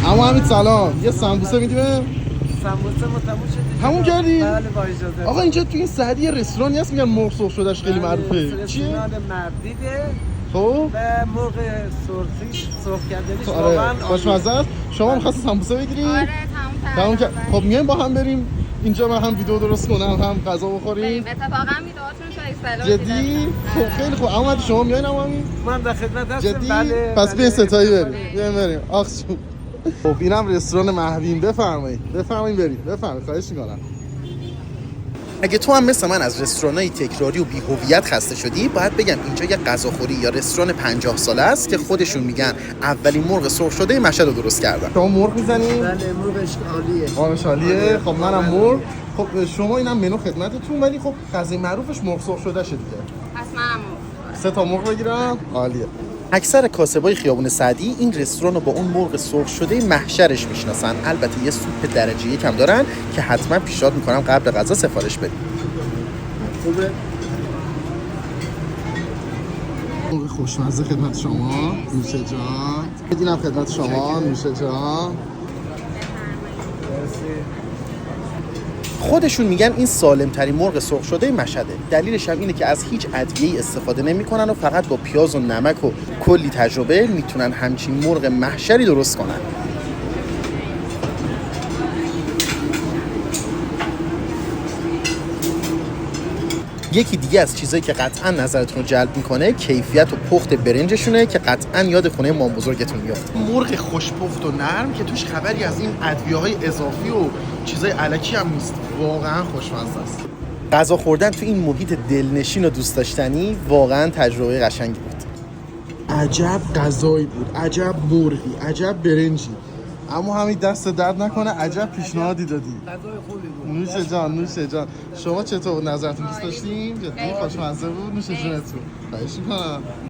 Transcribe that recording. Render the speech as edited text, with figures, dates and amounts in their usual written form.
اما همین سلام، یه سمبوسه میدیم؟ سمبوسه ما تموم شد. تموم کردی؟ بله با اجازه. آقا اینجا تو این سعدی یه رستورانی هست میگن مرغ سرخ شدهش خیلی معروفه. چیه؟ رستوران مردیده خب و مرغ سرخی سرخ کردنش آره واقعا خوشمزه است. شما می‌خواستی سمبوسه بگیری؟ آره تموم کرد. خب میایم با هم بریم اینجا من هم ویدیو درست کنم هم غذا بخوریم. اتفاقا ویدیوهاتون شایسته جدی؟ خب خیلی خوب. اما شما میاین همین؟ من در خدمت هستم. جدی؟ بله پس بیاین ستایی بریم. بله. بیاین بریم. آخ جون. خب اینم رستوران مهدیم. بفرمایید برید. بفرمایید خواهش می‌کنم. اگه تو هم مثل من از رستوران‌های تکراری و بی‌هویت خسته شدی، باید بگم اینجا یه غذاخوری یا رستوران 50 ساله است که خودشون میگن اولین مرغ سرخ شده مشهد رو درست کردن. شما مرغ میزنید؟ بله مرغش عالیه. قانش عالیه. خب منم مرغ. خب شما اینم منو خدمتتون، ولی خب غذای معروفش مرغ سرخ شده شه دیگه. پس منم 3 تا مرغ بگیرم. عالیه. اکثر کاسبای خیابون سعدی این رستوران رو با اون مرغ سرخ شده محشرش میشناسن. البته یه سوپ درجه یکم دارن که حتما پیشنهاد میکنم قبل غذا سفارش بدید. خوبه. مرغ خوشمزه خدمت شما نوشه جان. بدینم خدمت شما نوشه جان. خودشون میگن این سالم ترین مرغ سرخ شده مشهده. دلیلش هم اینه که از هیچ ادویه‌ای استفاده نمیکنن و فقط با پیاز و نمک و کلی تجربه میتونن همچین مرغ محشری درست کنن. یکی دیگه از چیزایی که قطعا نظرتون رو جلب میکنه کیفیت و پخت برنجشونه که قطعا یاد خونه مام بزرگتون میافته. مرغ خوشپخت و نرم که توش خبری از این ادویه‌های اضافی و چیزای الکی هم نیست. واقعا خوشمزه است. غذا خوردن تو این محیط دلنشین و دوست داشتنی واقعا تجربه قشنگی بود. عجب غذایی بود، عجب مرغی، عجب برنجی. اما همین دست درد نکنه، عجب پیشنهادی دادی. غذای خوبی بود. نوشه جان. شما چطور نظرتون دوست داشتین؟ جدی خوشمزه بود. نوشه جونتون. خواهش می‌کنم.